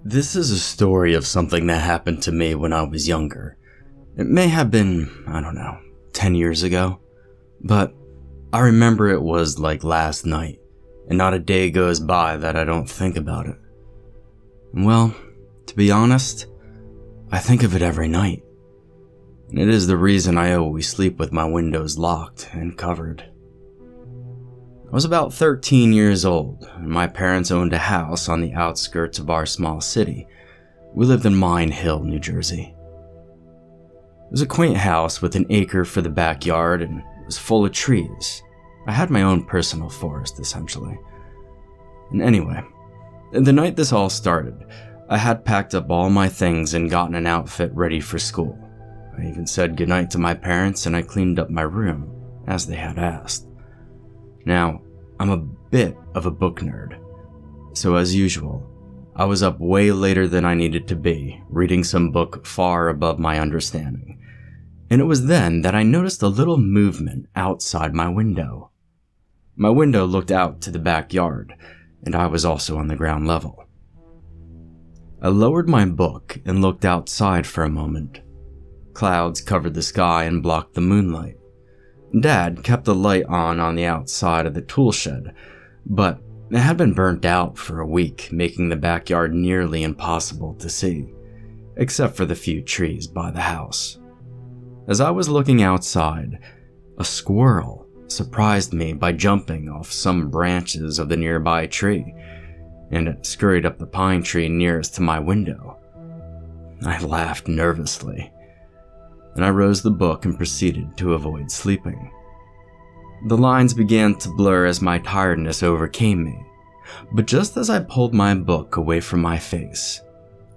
This is a story of something that happened to me when I was younger. It may have been, 10 years ago, but I remember it was like last night, and not a day goes by that I don't think about it. Well, to be honest, I think of it every night, and it is the reason I always sleep with my windows locked and covered. I was about 13 years old, and my parents owned a house on the outskirts of our small city. We lived in Mine Hill, New Jersey. It was a quaint house with an acre for the backyard, and it was full of trees. I had my own personal forest, essentially. And anyway, the night this all started, I had packed up all my things and gotten an outfit ready for school. I even said goodnight to my parents, and I cleaned up my room, as they had asked. Now, I'm a bit of a book nerd, so as usual, I was up way later than I needed to be, reading some book far above my understanding. And it was then that I noticed a little movement outside my window. My window looked out to the backyard, and I was also on the ground level. I lowered my book and looked outside for a moment. Clouds covered the sky and blocked the moonlight. Dad kept the light on the outside of the tool shed, but it had been burnt out for a week, making the backyard nearly impossible to see, except for the few trees by the house. As I was looking outside, a squirrel surprised me by jumping off some branches of the nearby tree, and it scurried up the pine tree nearest to my window. I laughed nervously, and I rose the book and proceeded to avoid sleeping. The lines began to blur as my tiredness overcame me, but just as I pulled my book away from my face,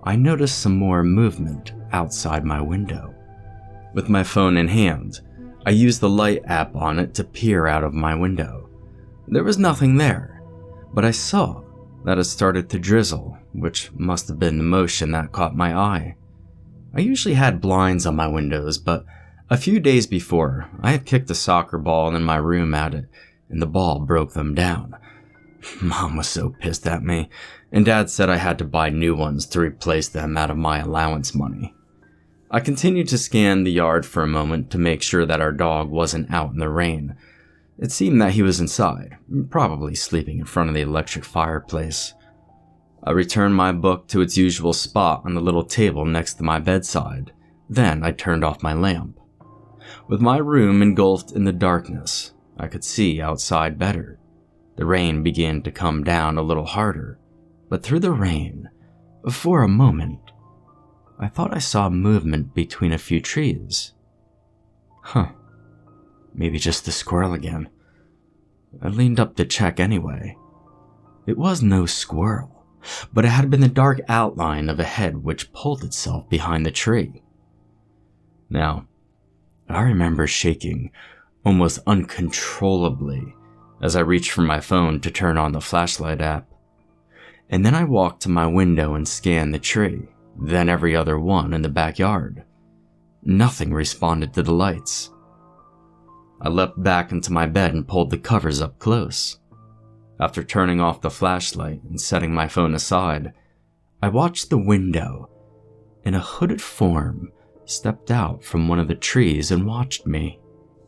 I noticed some more movement outside my window. With my phone in hand, I used the light app on it to peer out of my window. There was nothing there, but I saw that it started to drizzle, which must have been the motion that caught my eye. I usually had blinds on my windows, but a few days before, I had kicked a soccer ball in my room at it, and the ball broke them down. Mom was so pissed at me, and Dad said I had to buy new ones to replace them out of my allowance money. I continued to scan the yard for a moment to make sure that our dog wasn't out in the rain. It seemed that he was inside, probably sleeping in front of the electric fireplace. I returned my book to its usual spot on the little table next to my bedside. Then I turned off my lamp. With my room engulfed in the darkness, I could see outside better. The rain began to come down a little harder, but through the rain, for a moment, I thought I saw movement between a few trees. Maybe just a squirrel again. I leaned up to check anyway. It was no squirrel, but it had been the dark outline of a head which pulled itself behind the tree. Now, I remember shaking almost uncontrollably as I reached for my phone to turn on the flashlight app. And then I walked to my window and scanned the tree, then every other one in the backyard. Nothing responded to the lights. I leapt back into my bed and pulled the covers up close. After turning off the flashlight and setting my phone aside, I watched the window, and a hooded form stepped out from one of the trees and watched me.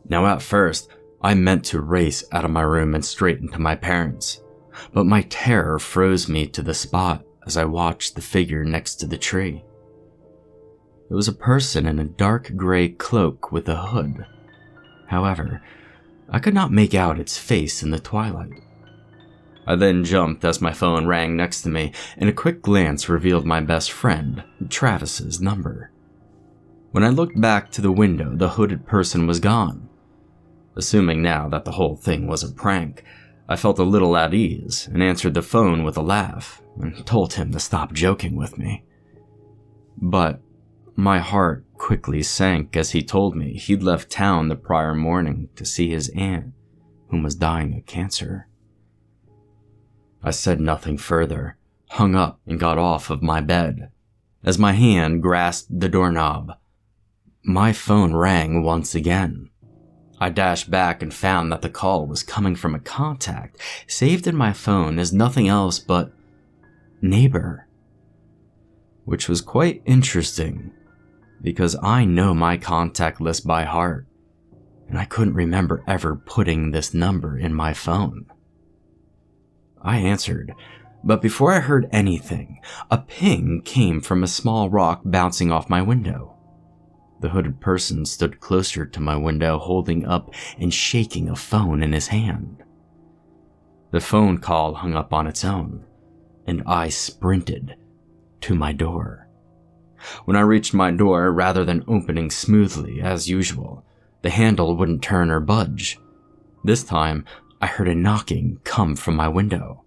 Now at first, I meant to race out of my room and straight into my parents', but my terror froze me to the spot as I watched the figure next to the tree. It was a person in a dark gray cloak with a hood. However, I could not make out its face in the twilight. I then jumped as my phone rang next to me, and a quick glance revealed my best friend, Travis's number. When I looked back to the window, the hooded person was gone. Assuming now that the whole thing was a prank, I felt a little at ease and answered the phone with a laugh and told him to stop joking with me. But my heart quickly sank as he told me he'd left town the prior morning to see his aunt, whom was dying of cancer. I said nothing further, hung up and got off of my bed. As my hand grasped the doorknob, my phone rang once again. I dashed back and found that the call was coming from a contact saved in my phone as nothing else but neighbor. which was quite interesting because I know my contact list by heart, and I couldn't remember ever putting this number in my phone. I answered, but before I heard anything, a ping came from a small rock bouncing off my window. The hooded person stood closer to my window, holding up and shaking a phone in his hand. The phone call hung up on its own, and I sprinted to my door. When I reached my door, rather than opening smoothly as usual, the handle wouldn't turn or budge. This time, I heard a knocking come from my window.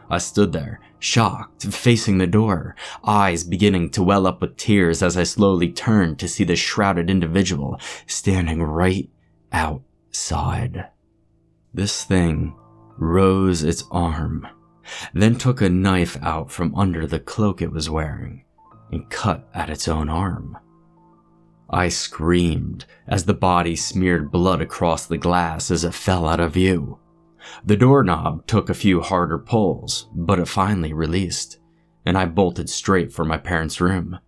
I stood there, shocked, facing the door, eyes beginning to well up with tears as I slowly turned to see the shrouded individual standing right outside. This thing rose its arm, then took a knife out from under the cloak it was wearing and cut at its own arm. I screamed as the body smeared blood across the glass as it fell out of view. The doorknob took a few harder pulls, but it finally released, and I bolted straight for my parents' room.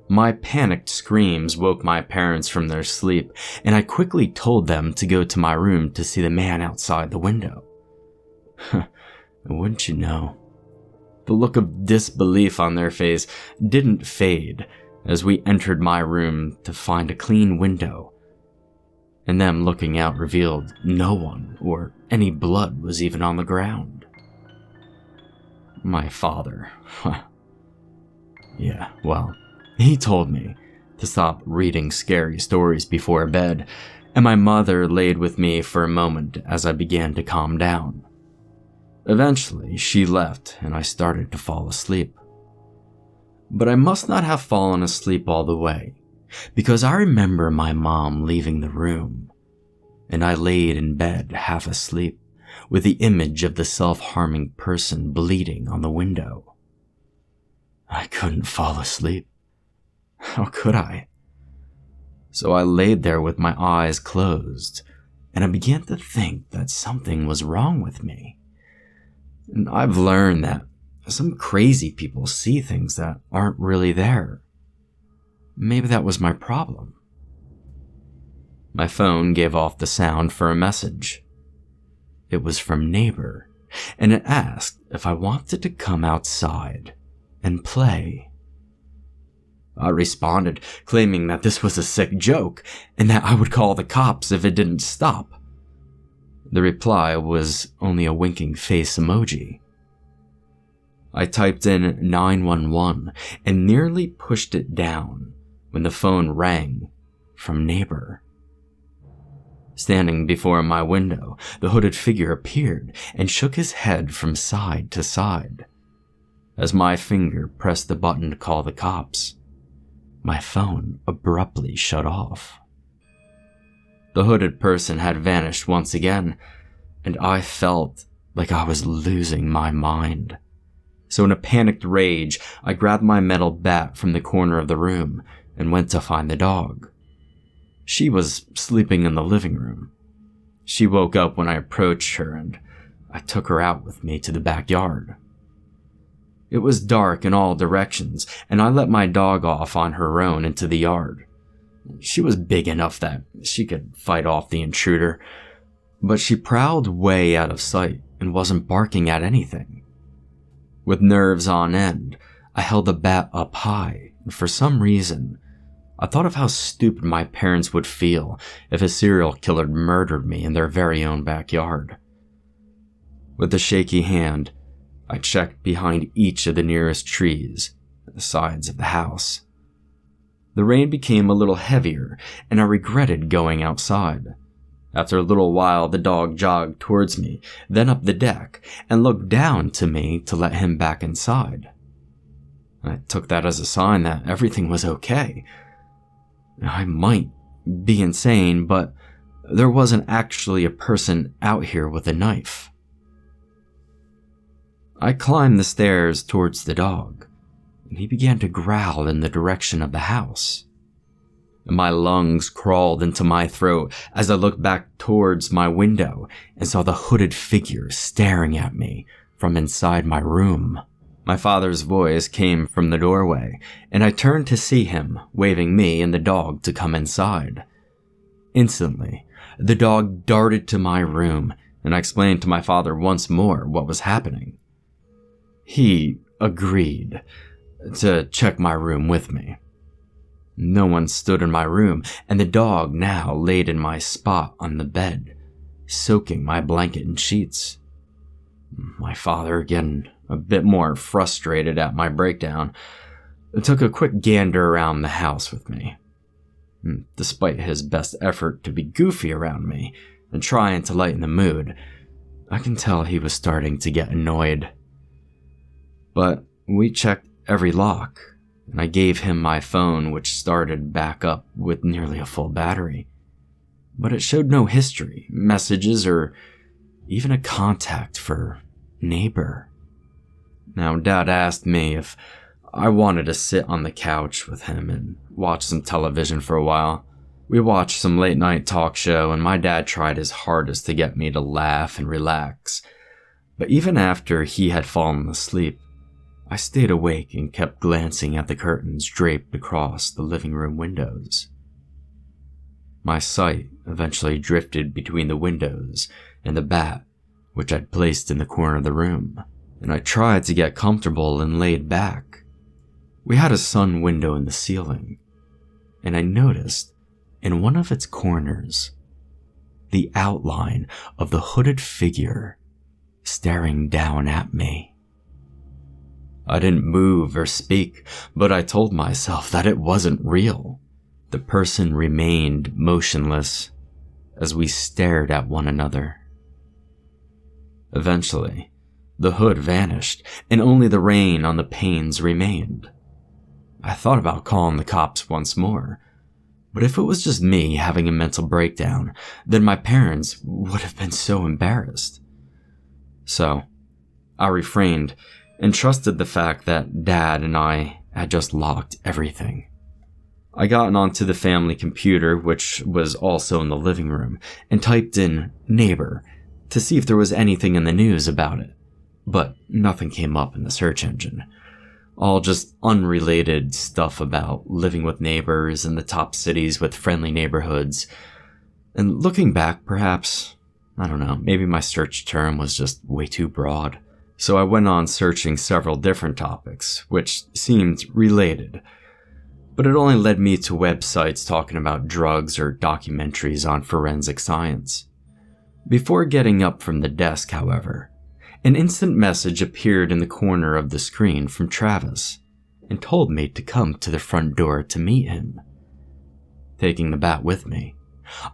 My panicked screams woke my parents from their sleep, and I quickly told them to go to my room to see the man outside the window. Wouldn't you know, the look of disbelief on their face didn't fade as we entered my room to find a clean window, and them looking out revealed no one or any blood was even on the ground. My father, yeah, well, he told me to stop reading scary stories before bed, and my mother laid with me for a moment as I began to calm down. Eventually, she left and I started to fall asleep. But I must not have fallen asleep all the way, because I remember my mom leaving the room, and I laid in bed half asleep with the image of the self-harming person bleeding on the window. I couldn't fall asleep. How could I? So I laid there with my eyes closed, and I began to think that something was wrong with me. And I've learned that some crazy people see things that aren't really there. Maybe that was my problem. My phone gave off the sound for a message. It was from neighbor, and it asked if I wanted to come outside and play. I responded, claiming that this was a sick joke and that I would call the cops if it didn't stop. The reply was only a winking face emoji. I typed in 911 and nearly pushed it down when the phone rang from neighbor. Standing before my window, the hooded figure appeared and shook his head from side to side. As my finger pressed the button to call the cops, my phone abruptly shut off. The hooded person had vanished once again, and I felt like I was losing my mind. So in a panicked rage, I grabbed my metal bat from the corner of the room and went to find the dog. She was sleeping in the living room. She woke up when I approached her, and I took her out with me to the backyard. It was dark in all directions, and I let my dog off on her own into the yard. She was big enough that she could fight off the intruder, but she prowled way out of sight and wasn't barking at anything. With nerves on end, I held the bat up high, and for some reason, I thought of how stupid my parents would feel if a serial killer murdered me in their very own backyard. With a shaky hand, I checked behind each of the nearest trees at the sides of the house. The rain became a little heavier, and I regretted going outside. After a little while, the dog jogged towards me, then up the deck, and looked down to me to let him back inside. I took that as a sign that everything was okay. I might be insane, but there wasn't actually a person out here with a knife. I climbed the stairs towards the dog, and he began to growl in the direction of the house. My lungs crawled into my throat as I looked back towards my window and saw the hooded figure staring at me from inside my room. My father's voice came from the doorway, and I turned to see him, waving me and the dog to come inside. Instantly, the dog darted to my room, and I explained to my father once more what was happening. He agreed to check my room with me. No one stood in my room, and the dog now laid in my spot on the bed, soaking my blanket and sheets. My father, again a bit more frustrated at my breakdown, took a quick gander around the house with me. Despite his best effort to be goofy around me and trying to lighten the mood, I can tell he was starting to get annoyed. But we checked every lock, and I gave him my phone, which started back up with nearly a full battery. But it showed no history, messages, or even a contact for neighbor. Now, Dad asked me if I wanted to sit on the couch with him and watch some television for a while. We watched some late night talk show, and my dad tried his hardest to get me to laugh and relax. But even after he had fallen asleep, I stayed awake and kept glancing at the curtains draped across the living room windows. My sight eventually drifted between the windows and the bat, which I'd placed in the corner of the room, and I tried to get comfortable and laid back. We had a sun window in the ceiling, and I noticed in one of its corners the outline of the hooded figure staring down at me. I didn't move or speak, but I told myself that it wasn't real. The person remained motionless as we stared at one another. Eventually, the hood vanished, and only the rain on the panes remained. I thought about calling the cops once more, but if it was just me having a mental breakdown, then my parents would have been so embarrassed. So, I refrained and trusted the fact that Dad and I had just locked everything. I got onto the family computer, which was also in the living room, and typed in neighbor to see if there was anything in the news about it, but nothing came up in the search engine. All just unrelated stuff about living with neighbors in the top cities with friendly neighborhoods. And looking back, perhaps, I don't know, maybe my search term was just way too broad. So I went on searching several different topics, which seemed related. But it only led me to websites talking about drugs or documentaries on forensic science. Before getting up from the desk, however, an instant message appeared in the corner of the screen from Travis and told me to come to the front door to meet him. Taking the bat with me,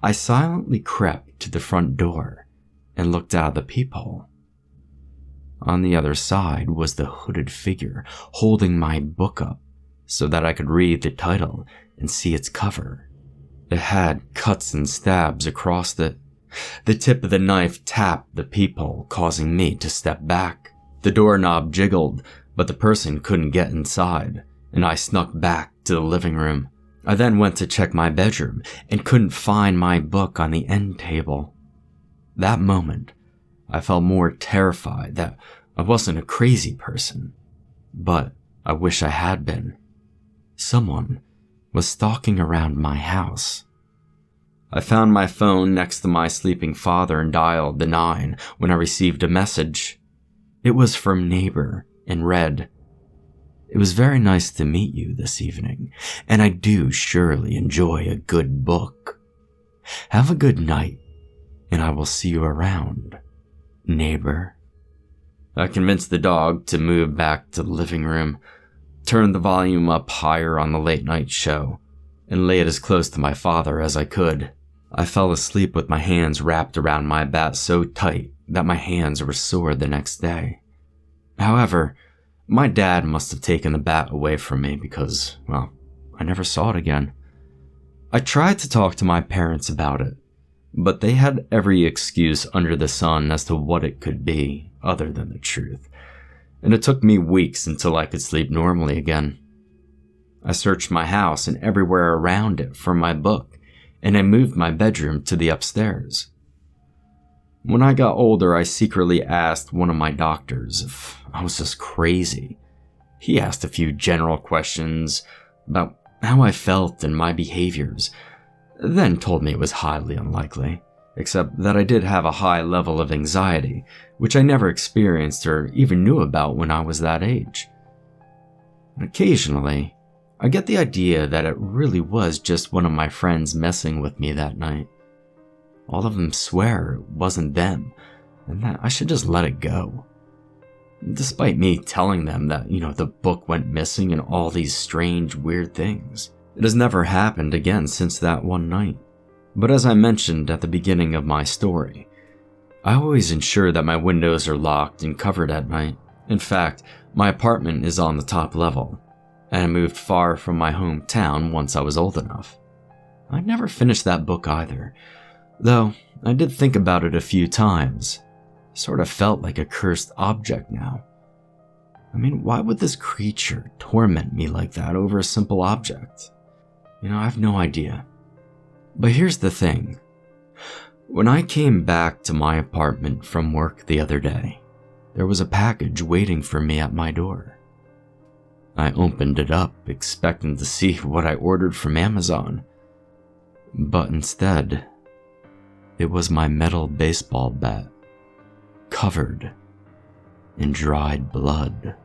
I silently crept to the front door and looked out the peephole. On the other side was the hooded figure holding my book up so that I could read the title and see its cover. It had cuts and stabs across it. The tip of the knife tapped the peephole, causing me to step back. The doorknob jiggled, but the person couldn't get inside, and I snuck back to the living room. I then went to check my bedroom and couldn't find my book on the end table. That moment, I felt more terrified that I wasn't a crazy person, but I wish I had been. Someone was stalking around my house. I found my phone next to my sleeping father and dialed the 9 when I received a message. It was from neighbor and read, "It was very nice to meet you this evening, and I do surely enjoy a good book. Have a good night, and I will see you around, neighbor." I convinced the dog to move back to the living room, turned the volume up higher on the late night show, and laid as close to my father as I could. I fell asleep with my hands wrapped around my bat so tight that my hands were sore the next day. However, my dad must have taken the bat away from me because, well, I never saw it again. I tried to talk to my parents about it, but they had every excuse under the sun as to what it could be other than the truth, and it took me weeks until I could sleep normally again. I searched my house and everywhere around it for my book, and I moved my bedroom to the upstairs. When I got older, I secretly asked one of my doctors if I was just crazy, He asked a few general questions about how I felt and my behaviors, then told me it was highly unlikely, except that I did have a high level of anxiety, which I never experienced or even knew about when I was that age. And occasionally, I get the idea that it really was just one of my friends messing with me that night. All of them swear it wasn't them, and that I should just let it go. Despite me telling them that, the book went missing and all these strange, weird things. It has never happened again since that one night. But as I mentioned at the beginning of my story, I always ensure that my windows are locked and covered at night. In fact, my apartment is on the top level, and I moved far from my hometown once I was old enough. I never finished that book either, though I did think about it a few times. Sort of felt like a cursed object now. I mean, why would this creature torment me like that over a simple object? I have no idea. But here's the thing. When I came back to my apartment from work the other day, there was a package waiting for me at my door. I opened it up, expecting to see what I ordered from Amazon. But instead, it was my metal baseball bat, covered in dried blood.